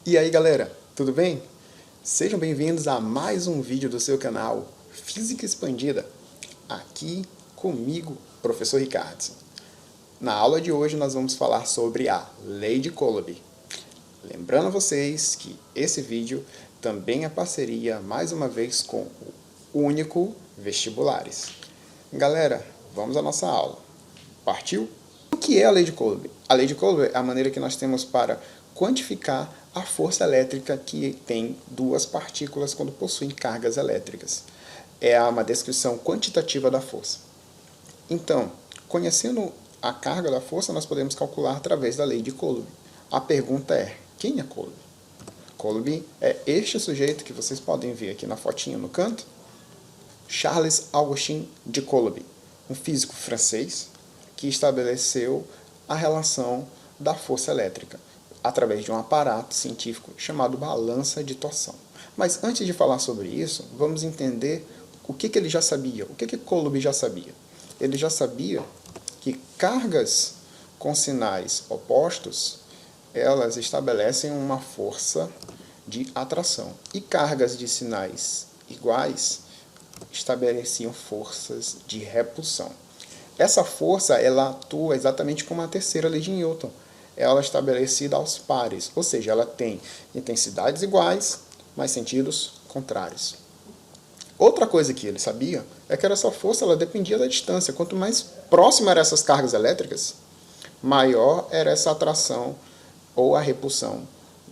E aí galera, tudo bem? Sejam bem-vindos a mais um vídeo do seu canal Física Expandida, aqui comigo, Professor Ricardo. Na aula de hoje nós vamos falar sobre a Lei de Coulomb. Lembrando a vocês que esse vídeo também é parceria, mais uma vez, com o Único Vestibulares. Galera, vamos à nossa aula. Partiu? O que é a Lei de Coulomb? A Lei de Coulomb é a maneira que nós temos para quantificar a força elétrica que tem duas partículas quando possuem cargas elétricas. É uma descrição quantitativa da força. Então, conhecendo a carga da força, nós podemos calcular através da Lei de Coulomb. A pergunta é, quem é Coulomb? Coulomb é este sujeito que vocês podem ver aqui na fotinha no canto. Charles Augustin de Coulomb, um físico francês que estabeleceu a relação da força elétrica através de um aparato científico chamado balança de torção. Mas antes de falar sobre isso, vamos entender o que ele já sabia. O que Coulomb já sabia? Ele já sabia que cargas com sinais opostos, elas estabelecem uma força de atração. E cargas de sinais iguais estabeleciam forças de repulsão. Essa força, ela atua exatamente como a terceira lei de Newton. Ela é estabelecida aos pares, ou seja, ela tem intensidades iguais, mas sentidos contrários. Outra coisa que ele sabia é que essa força ela dependia da distância. Quanto mais próxima eram essas cargas elétricas, maior era essa atração ou a repulsão.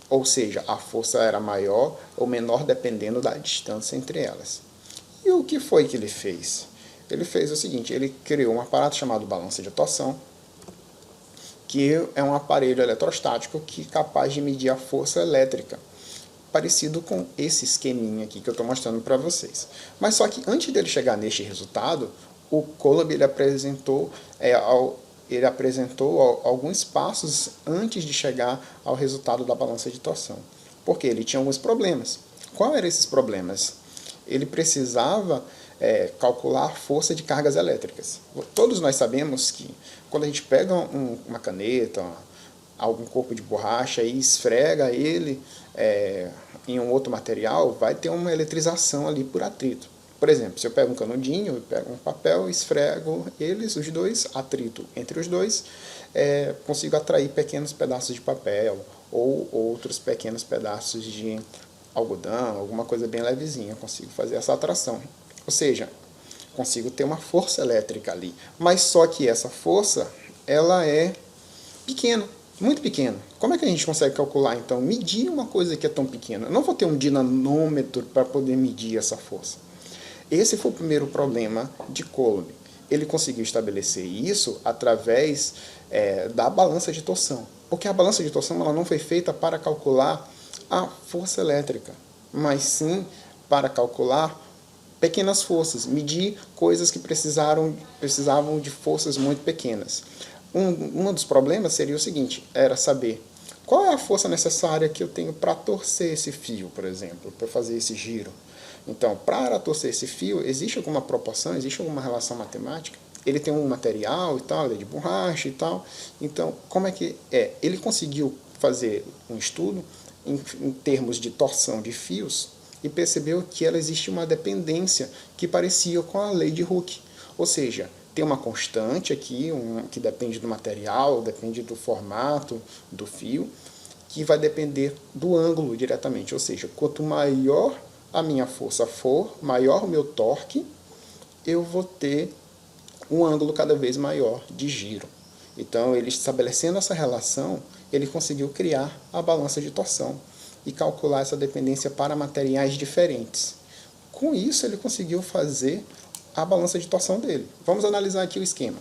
Ou seja, a força era maior ou menor dependendo da distância entre elas. E o que foi que ele fez? Ele fez o seguinte, ele criou um aparato chamado balança de torção, que é um aparelho eletrostático que é capaz de medir a força elétrica, parecido com esse esqueminha aqui que eu estou mostrando para vocês. Mas só que antes dele chegar neste resultado, o Coulomb ele apresentou alguns passos antes de chegar ao resultado da balança de torção. Porque ele tinha alguns problemas. Quais eram esses problemas? Ele precisava calcular a força de cargas elétricas. Todos nós sabemos que quando a gente pega uma caneta, algum corpo de borracha e esfrega ele em um outro material, vai ter uma eletrização ali por atrito. Por exemplo, se eu pego um canudinho, eu pego um papel, esfrego eles, os dois, atrito entre os dois, consigo atrair pequenos pedaços de papel ou outros pequenos pedaços de algodão, alguma coisa bem levezinha, consigo fazer essa atração. Ou seja, consigo ter uma força elétrica ali. Mas só que essa força, ela é pequena, muito pequena. Como é que a gente consegue calcular, então? Medir uma coisa que é tão pequena. Eu não vou ter um dinamômetro para poder medir essa força. Esse foi o primeiro problema de Coulomb. Ele conseguiu estabelecer isso através da balança de torção. Porque a balança de torção ela não foi feita para calcular a força elétrica, mas sim para calcular pequenas forças, medir coisas que precisavam de forças muito pequenas. Um dos problemas seria o seguinte, era saber qual é a força necessária que eu tenho para torcer esse fio, por exemplo, para fazer esse giro. Então, para torcer esse fio, existe alguma proporção, existe alguma relação matemática? Ele tem um material e tal, ele é de borracha e tal. Então, como é que é? Ele conseguiu fazer um estudo em termos de torção de fios e percebeu que ela existe uma dependência que parecia com a lei de Hooke. Ou seja, tem uma constante aqui, que depende do material, depende do formato do fio, que vai depender do ângulo diretamente. Ou seja, quanto maior a minha força for, maior o meu torque, eu vou ter um ângulo cada vez maior de giro. Então, ele estabelecendo essa relação, ele conseguiu criar a balança de torção e calcular essa dependência para materiais diferentes. Com isso, ele conseguiu fazer a balança de torção dele. Vamos analisar aqui o esquema.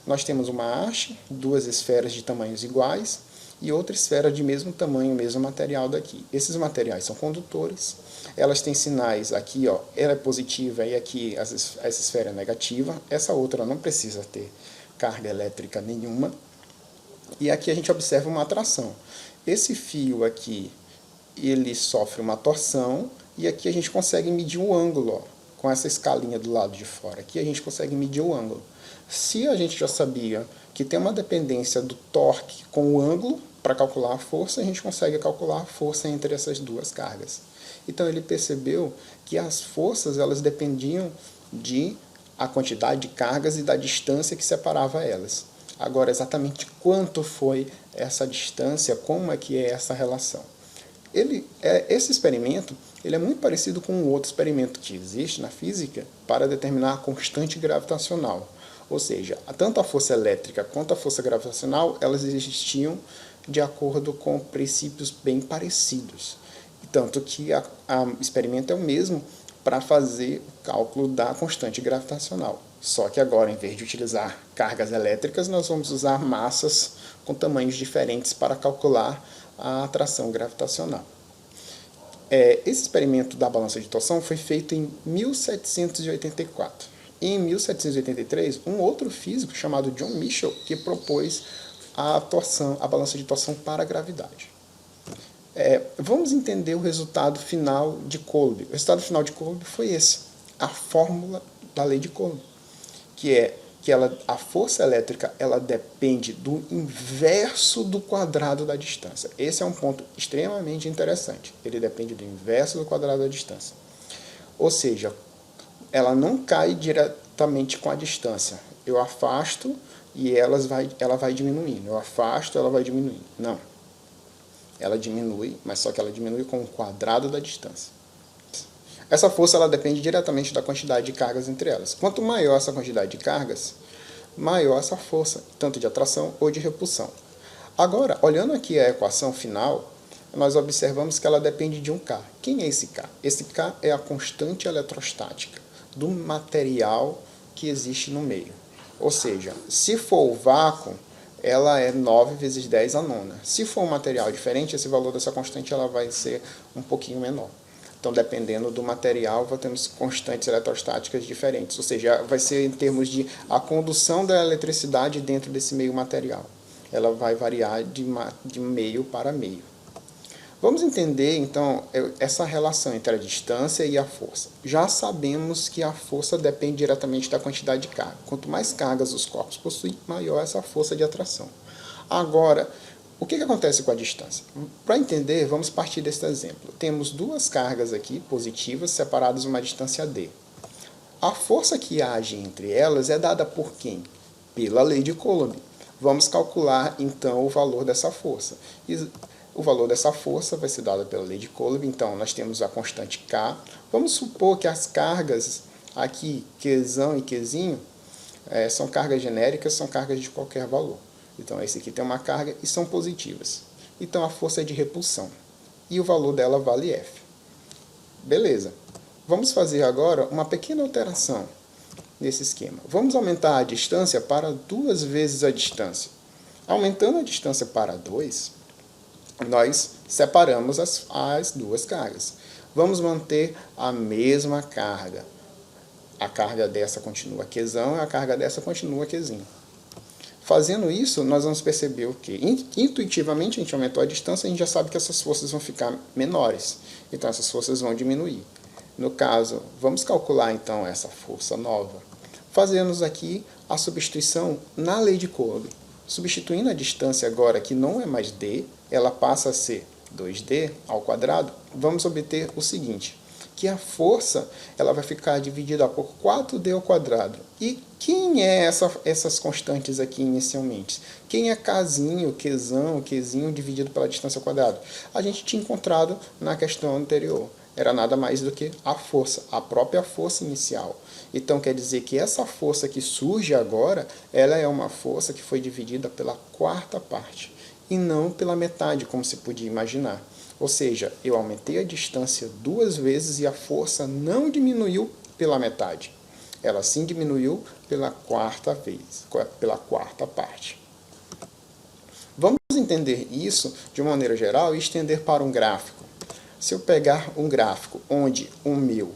Nós temos uma haste, duas esferas de tamanhos iguais e outra esfera de mesmo tamanho, mesmo material daqui. Esses materiais são condutores, elas têm sinais aqui, ó, ela é positiva e aqui essa esfera é negativa, essa outra não precisa ter carga elétrica nenhuma. E aqui a gente observa uma atração. Esse fio aqui, ele sofre uma torção, e aqui a gente consegue medir o ângulo, ó, com essa escalinha do lado de fora. Aqui a gente consegue medir o ângulo. Se a gente já sabia que tem uma dependência do torque com o ângulo, para calcular a força, a gente consegue calcular a força entre essas duas cargas. Então ele percebeu que as forças elas dependiam de a quantidade de cargas e da distância que separava elas. Agora, exatamente quanto foi essa distância, como é que é essa relação? Esse experimento ele é muito parecido com um outro experimento que existe na física para determinar a constante gravitacional. Ou seja, tanto a força elétrica quanto a força gravitacional, elas existiam de acordo com princípios bem parecidos. Tanto que o experimento é o mesmo para fazer o cálculo da constante gravitacional. Só que agora, em vez de utilizar cargas elétricas, nós vamos usar massas com tamanhos diferentes para calcular a atração gravitacional. Esse experimento da balança de torção foi feito em 1784. E em 1783, um outro físico chamado John Michell que propôs a balança de torção para a gravidade. Vamos entender o resultado final de Coulomb. O resultado final de Coulomb foi esse, a fórmula da lei de Coulomb, que é que a força elétrica ela depende do inverso do quadrado da distância. Esse é um ponto extremamente interessante. Ele depende do inverso do quadrado da distância. Ou seja, ela não cai diretamente com a distância. Eu afasto e ela vai diminuindo. Eu afasto, ela vai diminuindo. Não. Ela diminui, mas só que ela diminui com o quadrado da distância. Essa força ela depende diretamente da quantidade de cargas entre elas. Quanto maior essa quantidade de cargas, maior essa força, tanto de atração ou de repulsão. Agora, olhando aqui a equação final, nós observamos que ela depende de um K. Quem é esse K? Esse K é a constante eletrostática do material que existe no meio. Ou seja, se for o vácuo, ela é 9 vezes 10 a nona. Se for um material diferente, esse valor dessa constante ela vai ser um pouquinho menor. Então, dependendo do material, temos constantes eletrostáticas diferentes. Ou seja, vai ser em termos de a condução da eletricidade dentro desse meio material. Ela vai variar de meio para meio. Vamos entender, então, essa relação entre a distância e a força. Já sabemos que a força depende diretamente da quantidade de carga. Quanto mais cargas os corpos possuem, maior essa força de atração. Agora, o que acontece com a distância? Para entender, vamos partir desse exemplo. Temos duas cargas aqui, positivas, separadas uma distância d. A força que age entre elas é dada por quem? Pela lei de Coulomb. Vamos calcular, então, o valor dessa força. O valor dessa força vai ser dado pela lei de Coulomb, então nós temos a constante K. Vamos supor que as cargas aqui, Qzão e Qzinho, são cargas genéricas, são cargas de qualquer valor. Então, esse aqui tem uma carga e são positivas. Então, a força é de repulsão. E o valor dela vale F. Beleza. Vamos fazer agora uma pequena alteração nesse esquema. Vamos aumentar a distância para 2 vezes a distância. Aumentando a distância para 2, nós separamos as duas cargas. Vamos manter a mesma carga. A carga dessa continua Qzão e a carga dessa continua Qzinho. Fazendo isso, nós vamos perceber o quê? Intuitivamente, a gente aumentou a distância, a gente já sabe que essas forças vão ficar menores. Então, essas forças vão diminuir. No caso, vamos calcular, então, essa força nova. Fazemos aqui a substituição na lei de Coulomb. Substituindo a distância agora, que não é mais d, ela passa a ser 2d ao quadrado, vamos obter o seguinte, que a força ela vai ficar dividida por 4d ao quadrado. E quem é essas constantes aqui inicialmente? Quem é Kzinho, Qzão, Qzinho dividido pela distância ao quadrado? A gente tinha encontrado na questão anterior. Era nada mais do que a força, a própria força inicial. Então quer dizer que essa força que surge agora, ela é uma força que foi dividida pela quarta parte, e não pela metade, como se podia imaginar. Ou seja, eu aumentei a distância 2 vezes e a força não diminuiu pela metade. Ela sim diminuiu pela quarta vez, pela quarta parte. Vamos entender isso de uma maneira geral e estender para um gráfico. Se eu pegar um gráfico onde o meu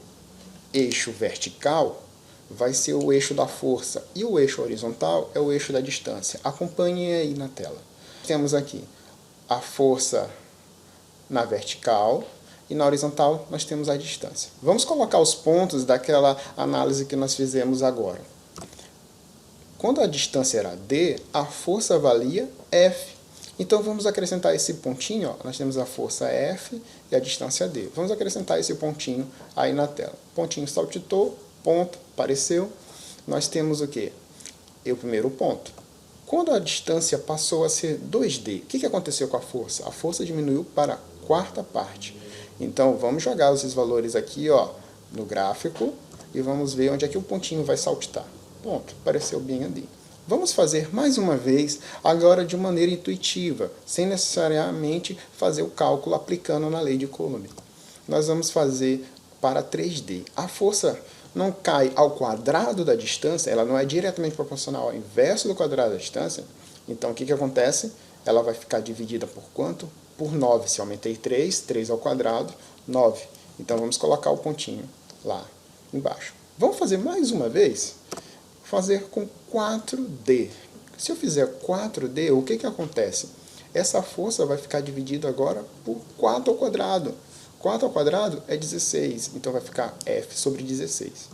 eixo vertical vai ser o eixo da força e o eixo horizontal é o eixo da distância. Acompanhem aí na tela. Temos aqui a força na vertical e na horizontal nós temos a distância. Vamos colocar os pontos daquela análise que nós fizemos agora. Quando a distância era d, a força valia F. Então vamos acrescentar esse pontinho, ó. Nós temos a força F e a distância D. Vamos acrescentar esse pontinho aí na tela. Pontinho saltitou, ponto, apareceu. Nós temos o quê? O primeiro ponto. Quando a distância passou a ser 2D, o que aconteceu com a força? A força diminuiu para a quarta parte. Então vamos jogar esses valores aqui, ó, no gráfico e vamos ver onde é que o pontinho vai saltitar. Ponto, apareceu bem ali. Vamos fazer mais uma vez, agora de maneira intuitiva, sem necessariamente fazer o cálculo aplicando na lei de Coulomb. Nós vamos fazer para 3D. A força não cai ao quadrado da distância, ela não é diretamente proporcional ao inverso do quadrado da distância. Então, o que acontece? Ela vai ficar dividida por quanto? Por 9. Se eu aumentei 3, 3 ao quadrado, 9. Então, vamos colocar o pontinho lá embaixo. Vamos fazer mais uma vez? Fazer com 4D. Se eu fizer 4D, o que acontece? Essa força vai ficar dividida agora por 4 ao quadrado. 4 ao quadrado é 16, então vai ficar F sobre 16.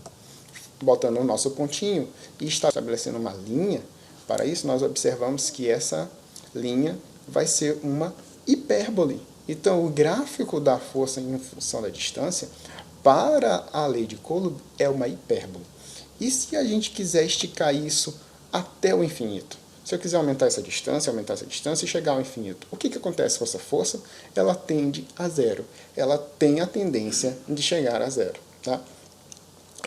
Botando o nosso pontinho e estabelecendo uma linha, para isso nós observamos que essa linha vai ser uma hipérbole. Então o gráfico da força em função da distância, para a lei de Coulomb, é uma hipérbole. E se a gente quiser esticar isso até o infinito? Se eu quiser aumentar essa distância e chegar ao infinito, o que acontece com essa força? Ela tende a zero. Ela tem a tendência de chegar a zero. Tá?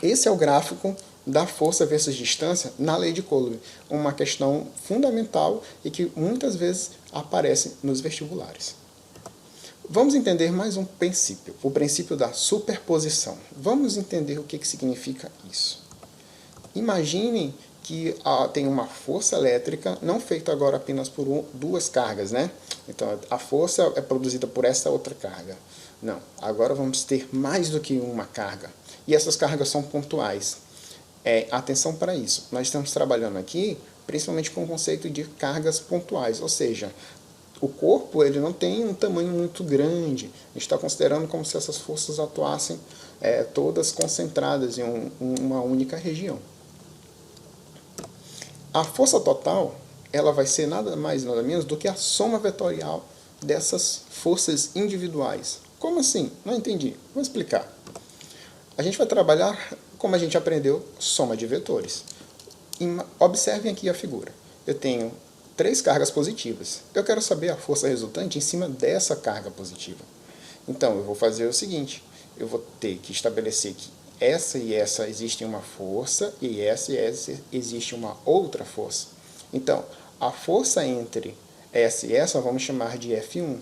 Esse é o gráfico da força versus distância na lei de Coulomb. Uma questão fundamental e que muitas vezes aparece nos vestibulares. Vamos entender mais um princípio, o princípio da superposição. Vamos entender o que significa isso. Imaginem que tem uma força elétrica, não feita agora apenas por duas cargas, né? Então, a força é produzida por essa outra carga. Não, agora vamos ter mais do que uma carga. E essas cargas são pontuais. Atenção para isso. Nós estamos trabalhando aqui, principalmente com o conceito de cargas pontuais, ou seja, o corpo ele não tem um tamanho muito grande. A gente está considerando como se essas forças atuassem todas concentradas em uma única região. A força total, ela vai ser nada mais nada menos do que a soma vetorial dessas forças individuais. Como assim? Não entendi. Vou explicar. A gente vai trabalhar, como a gente aprendeu, soma de vetores. Observem aqui a figura. Eu tenho 3 cargas positivas. Eu quero saber a força resultante em cima dessa carga positiva. Então, eu vou fazer o seguinte. Eu vou ter que estabelecer que essa e essa existe uma força e essa existe uma outra força. Então, a força entre essa e essa vamos chamar de F1.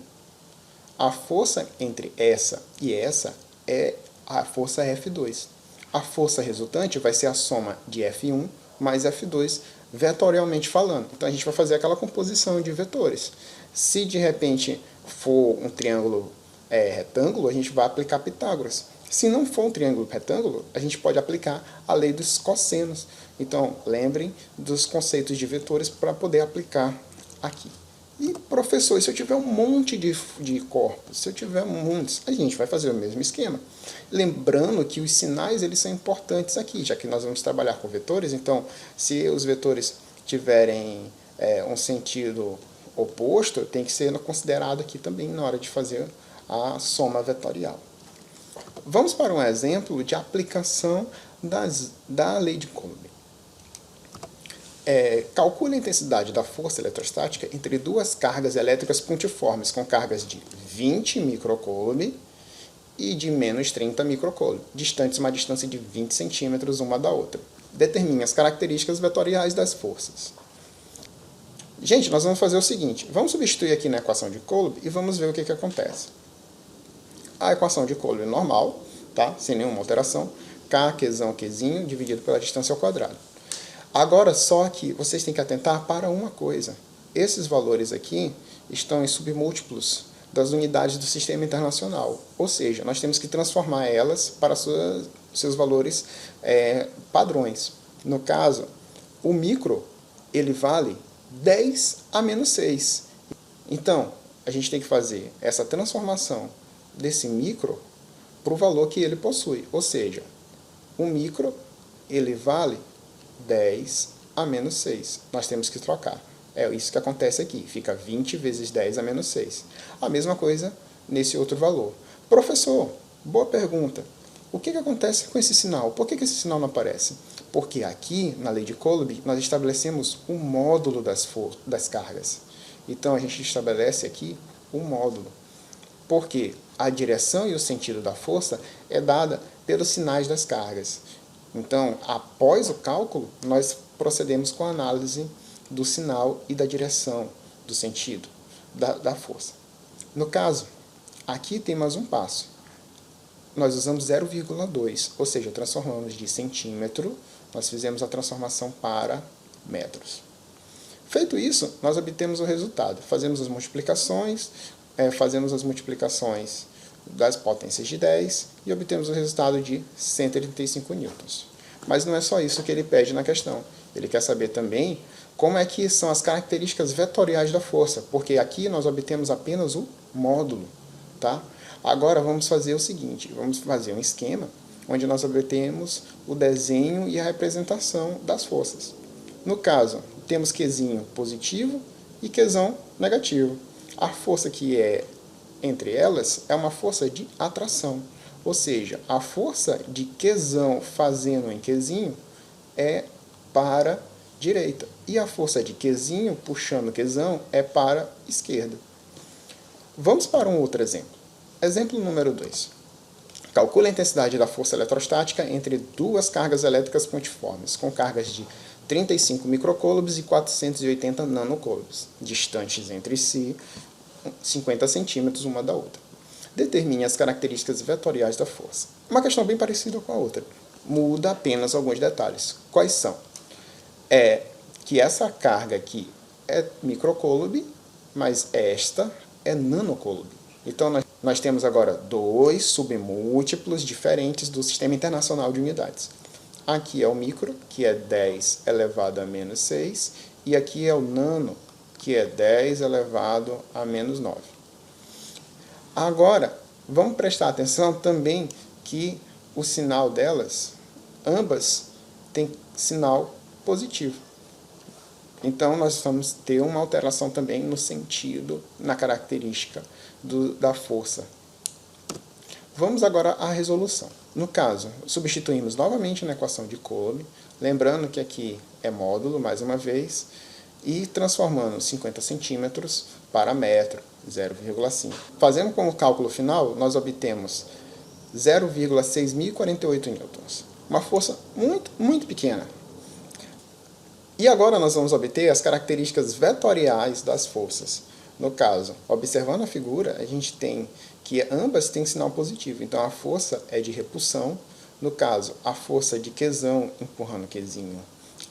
A força entre essa e essa é a força F2. A força resultante vai ser a soma de F1 mais F2, vetorialmente falando. Então, a gente vai fazer aquela composição de vetores. Se, de repente, for um triângulo retângulo, a gente vai aplicar Pitágoras. Se não for um triângulo retângulo, a gente pode aplicar a lei dos cossenos. Então, lembrem dos conceitos de vetores para poder aplicar aqui. E, professor, e se eu tiver um monte de corpos, se eu tiver muitos, a gente vai fazer o mesmo esquema. Lembrando que os sinais eles são importantes aqui, já que nós vamos trabalhar com vetores. Então, se os vetores tiverem um sentido oposto, tem que ser considerado aqui também na hora de fazer a soma vetorial. Vamos para um exemplo de aplicação da lei de Coulomb. Calcule a intensidade da força eletrostática entre duas cargas elétricas pontiformes com cargas de 20 microcoulomb e de menos 30 microcoulomb, distantes uma distância de 20 centímetros uma da outra. Determine as características vetoriais das forças. Gente, nós vamos fazer o seguinte, vamos substituir aqui na equação de Coulomb e vamos ver o que acontece. A equação de Coulomb é normal, tá? Sem nenhuma alteração, K, Qzão, Qzinho, dividido pela distância ao quadrado. Agora, só que vocês têm que atentar para uma coisa. Esses valores aqui estão em submúltiplos das unidades do sistema internacional. Ou seja, nós temos que transformar elas para seus valores padrões. No caso, o micro, ele vale 10 a menos 6. Então, a gente tem que fazer essa transformação desse micro para o valor que ele possui. Ou seja, o micro, ele vale 10 a menos 6. Nós temos que trocar. É isso que acontece aqui, fica 20 vezes 10 a menos 6. A mesma coisa nesse outro valor. Professor, boa pergunta. O que acontece com esse sinal? Por que esse sinal não aparece? Porque aqui, na lei de Coulomb, nós estabelecemos o módulo das cargas. Então, a gente estabelece aqui o módulo. Porque a direção e o sentido da força é dada pelos sinais das cargas. Então, após o cálculo, nós procedemos com a análise do sinal e da direção, do sentido da força. No caso, aqui tem mais um passo. Nós usamos 0,2, ou seja, transformamos de centímetro, nós fizemos a transformação para metros. Feito isso, nós obtemos o resultado. Fazemos as multiplicações das potências de 10 e obtemos o resultado de 135 newtons. Mas não é só isso que ele pede na questão. Ele quer saber também como é que são as características vetoriais da força, porque aqui nós obtemos apenas o módulo, tá? Agora vamos fazer o seguinte, vamos fazer um esquema onde nós obtemos o desenho e a representação das forças. No caso, temos Qzinho positivo e Qzão negativo. A força que é entre elas é uma força de atração, ou seja, a força de Qzão fazendo em Qzinho é para direita, e a força de Qzinho puxando Qzão é para esquerda. Vamos para um outro exemplo. Exemplo número 2. Calcule a intensidade da força eletrostática entre duas cargas elétricas pontiformes, com cargas de 35 microcoulombs e 480 nanocoulombs, distantes entre si 50 centímetros uma da outra. Determine as características vetoriais da força. Uma questão bem parecida com a outra. Muda apenas alguns detalhes. Quais são? É que essa carga aqui é microcoulomb, mas esta é nanocoulomb. Então, nós temos agora dois submúltiplos diferentes do Sistema Internacional de Unidades. Aqui é o micro, que é 10 elevado a menos 6, e aqui é o nano, que é 10 elevado a menos 9. Agora, vamos prestar atenção também que o sinal delas, ambas, tem sinal positivo. Então, nós vamos ter uma alteração também no sentido, na característica da força. Vamos agora à resolução. No caso, substituímos novamente na equação de Coulomb, lembrando que aqui é módulo, mais uma vez, e transformando 50 centímetros para metro, 0,5. Fazendo como cálculo final, nós obtemos 0,6048 newtons. Uma força muito, muito pequena. E agora nós vamos obter as características vetoriais das forças. No caso, observando a figura, a gente tem que ambas têm sinal positivo. Então, a força é de repulsão. No caso, a força de Qzão empurrando Qzinho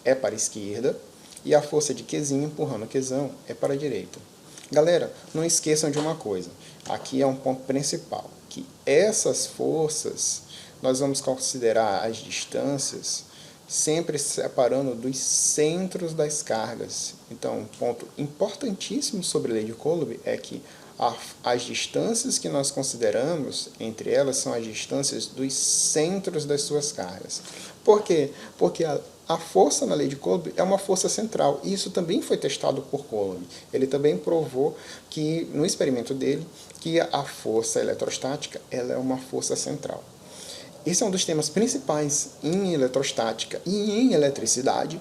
é para a esquerda. E a força de Qzinho empurrando Qzão é para a direita. Galera, não esqueçam de uma coisa. Aqui é um ponto principal. Que essas forças, nós vamos considerar as distâncias sempre separando dos centros das cargas. Então, um ponto importantíssimo sobre a lei de Coulomb é que as distâncias que nós consideramos entre elas são as distâncias dos centros das suas cargas. Por quê? Porque a força na lei de Coulomb é uma força central, e isso também foi testado por Coulomb. Ele também provou que, no experimento dele, que a força eletrostática ela é uma força central. Esse é um dos temas principais em eletrostática e em eletricidade.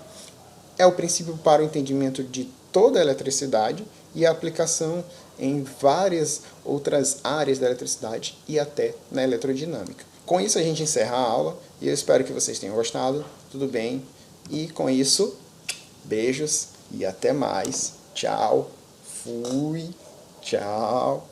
É o princípio para o entendimento de toda a eletricidade e a aplicação em várias outras áreas da eletricidade e até na elerodinâmica. Com isso a gente encerra a aula e eu espero que vocês tenham gostado. Tudo bem? E com isso, beijos e até mais. Tchau. Fui. Tchau.